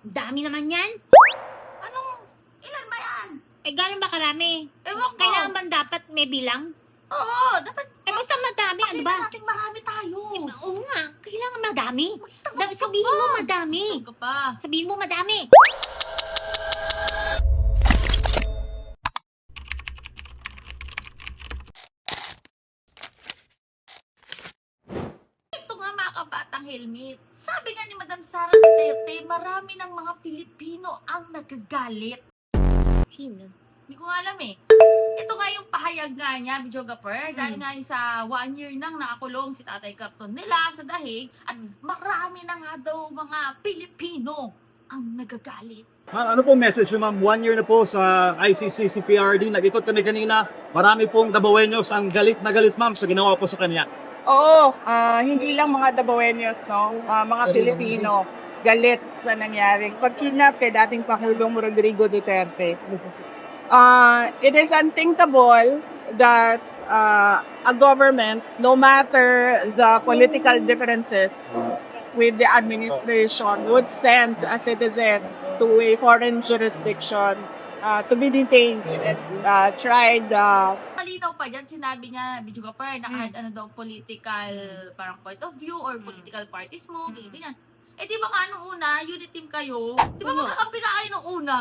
Dami naman yan. Ilan ba yan? Eh, gano'n ba karami? Ewan ko. Kailangan ba dapat may bilang? Oo, dapat Eh, basta madami. Ano ba? natin marami tayo. Oo nga, kailangan madami. Magtaka Sabihin ka mo pa. madami. Ka pa. Sabihin mo madami. Ito nga mga kabatang helmet. Sabi nga ni Madam Sara Duterte, marami ng mga Pilipino ang nagagalit. Sino? Hindi ko nga alam eh. Ito nga yung pahayag nga niya, videographer, dahil nga yun sa 1 year nang nakakulong si Tatay Capton nila sa dahig, at marami na nga daw mga Pilipino ang nagagalit. Ma'am, ano po message nyo, ma'am? 1 year na po sa ICC, CPRD. Nag-ikot kami kanina. Marami pong Dabawenyos ang galit na galit, ma'am, sa ginawa po sa kanya. Oo, hindi lang mga Dabawenyos, no? Mga Pilipino galit sa nangyaring pagkidnap kay dating Pangulong Rodrigo Duterte. It is unthinkable that a government, no matter the political differences with the administration, would send a citizen to a foreign jurisdiction to be detained and tried. Malinaw pa dyan, sinabi niya, videographer, na kahit ano daw political parang point of view or political parties mo, ganyan. Eh di ba nga nung una, unit team kayo? Di ba magkakampi ka kayo nung una?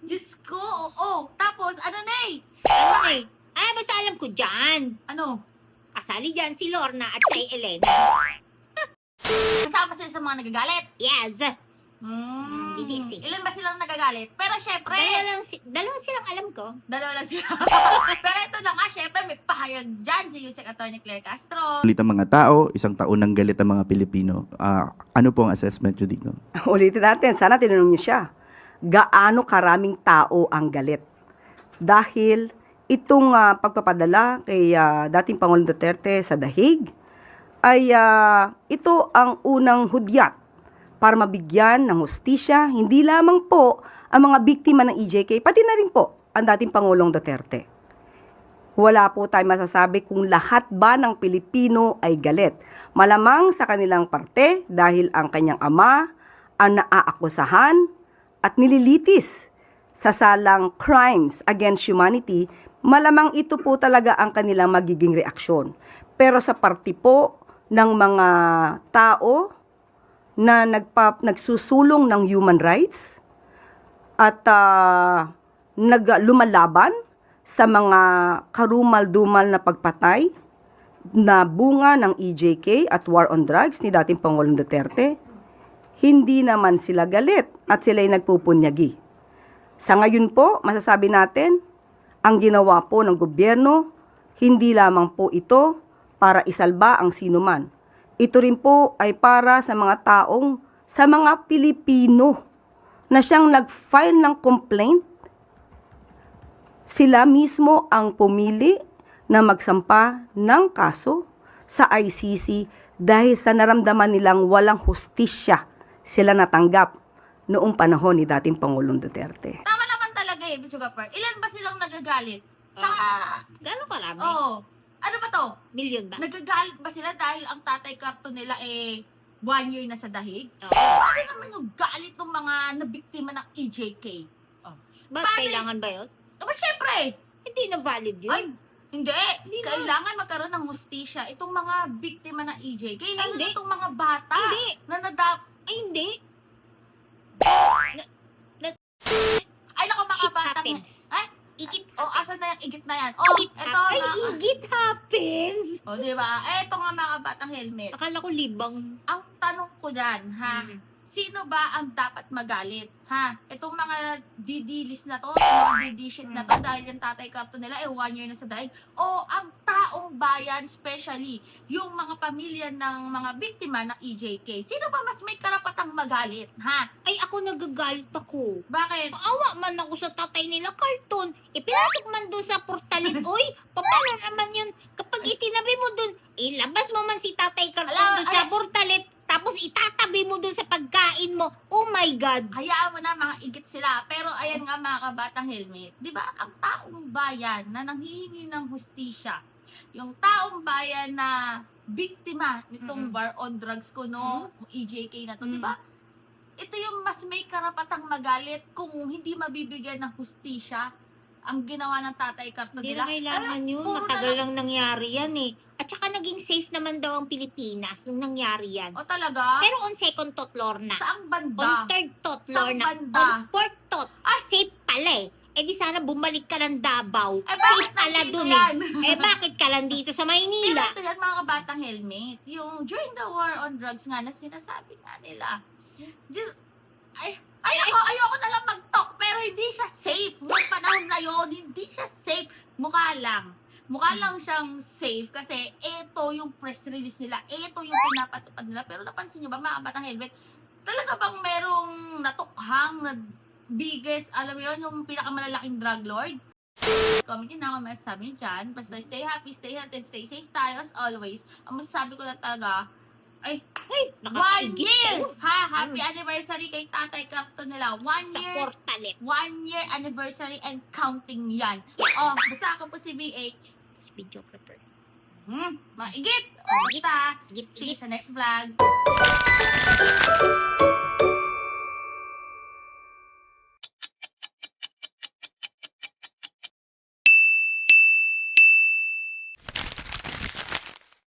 Diyos ko, oo. Tapos, ano na eh? Ano eh? Ay, basta alam ko dyan. Ano? Kasali dyan si Lorna at si Elena. Kasama sila sa mga nagagalit. Yes. DDC. Ilan ba silang nagagalit? Pero syempre, Dalawa silang alam ko. dalawa lang sila. Pero ito na nga, syempre, may pahayag dyan si Yusek Atty. Claire Castro. Galit ang mga tao, isang taon ng galit ang mga Pilipino. Ano po ang assessment nyo dito? Ulitin natin, sana tinanong niyo siya. Gaano karaming tao ang galit? Dahil itong pagpapadala kay dating Pangulong Duterte sa dahig, ay ito ang unang hudyat para mabigyan ng hustisya, hindi lamang po ang mga biktima ng EJK, pati na rin po ang dating Pangulong Duterte. Wala po tayong masasabi kung lahat ba ng Pilipino ay galit. Malamang sa kanilang parte dahil ang kanyang ama ang naaakusahan at nililitis sa salang crimes against humanity, malamang ito po talaga ang kanilang magiging reaksyon. Pero sa parte po ng mga tao na nagsusulong ng human rights at lumalaban sa mga karumal-dumal na pagpatay na bunga ng EJK at war on drugs ni dating Pangulong Duterte, hindi naman sila galit at sila'y nagpupunyagi. Sa ngayon po, masasabi natin, ang ginawa po ng gobyerno, hindi lamang po ito para isalba ang sinuman. Ito rin po ay para sa mga taong, sa mga Pilipino na siyang nag-file ng complaint. Sila mismo ang pumili na magsampa ng kaso sa ICC dahil sa naramdaman nilang walang hustisya sila natanggap noong panahon ni dating Pangulong Duterte. Tama naman talaga eh, videographer. Ilan ba silang nagagalit? Gano'n karami? Oo. Ano ba to? Million ba? Nagagalit ba sila dahil ang Tatay Capton nila 1 year na sa dahig? Oo. Paano naman yung galit ng mga nabiktima ng EJK? Ba, Paano kailangan ba yun? Aba, syempre! Hindi na valid yun. Ay, hindi. Hindi na. Kailangan magkaroon ng hustisya itong mga biktima ng EJK. Lalo hindi. na itong mga bata Hindi. na Ay, hindi. Ay, naku, mga Shit batang... happens. Ay, Igit oh, asan na yung igit na yan? Oh, Igit ito Ay, na. igit happens. Oh, di ba? Ito nga mga batang helmet. Akala ko libang. Ang tanong ko dyan, ha? Sino ba ang dapat magalit? Ha? Itong mga DD list na to, itong mga DD shit na to, dahil yung Tatay Capton nila 1 year na sa dahil, o ang taong bayan, especially yung mga pamilya ng mga biktima ng EJK. Sino ba mas may karapatang magalit? Ha? Ay, ako nagagalit ako. Bakit? Awa man ako sa tatay nila, cartoon. Ipinasok man doon sa portalit. Uy, paano naman yun? Kapag itinabi mo doon, ilabas mo man si tatay cartoon Ala, doon sa ay- portalit, tapos itatabi mo doon sa pagkain mo. Oh my God. Hayaan mo na mga igit sila. Pero ayan nga mga kabatang helmet. Di ba ang taong bayan na nanghihingi ng hustisya, yung taong bayan na biktima nitong war on drugs ko, no? EJK na to, di ba? Ito yung mas may karapatang magalit kung hindi mabibigyan ng hustisya ang ginawa ng Tatay Carto Hindi nila. na kailangan yun. puro na Matagal lang nangyari yan eh. At saka naging safe naman daw ang Pilipinas nung nangyari yan. O talaga? Pero on second thought floor na. Saang On banda? third thought floor Saan na. banda? On fourth thought. Safe pala eh. Eh di sana bumalik ka ng Davao. Eh bakit Safe pala nandito dun yan? eh. Bakit ka lang dito sa Pero Maynila? ito yan, mga kabatang helmet. Yung during the war on drugs nga na sinasabi nga nila. Ayoko na lang mag-talk, pero hindi siya safe. Noong panahon na yun, hindi siya safe. Mukha lang siyang safe kasi ito yung press release nila. Ito yung pinapatupad nila. Pero napansin nyo ba, mga kabatang helmet, talaga bang merong natukhang na biggest, alam mo yun, yung pinakamalalaking drug lord? Comment yun na kung masasabi nyo dyan. Basta stay happy, stay healthy, and stay safe tayo as always. Ang masasabi ko lang talaga, ay, 1 Nakakaigit year! kayo. Ha? Happy anniversary kay Tatay Carto nila. 1 Sa year, portalet. 1 year anniversary and counting yan. Oh, basta ako po si BH. Videographer. Maigit! Oh, kita! Igit, See you igit. sa next vlog.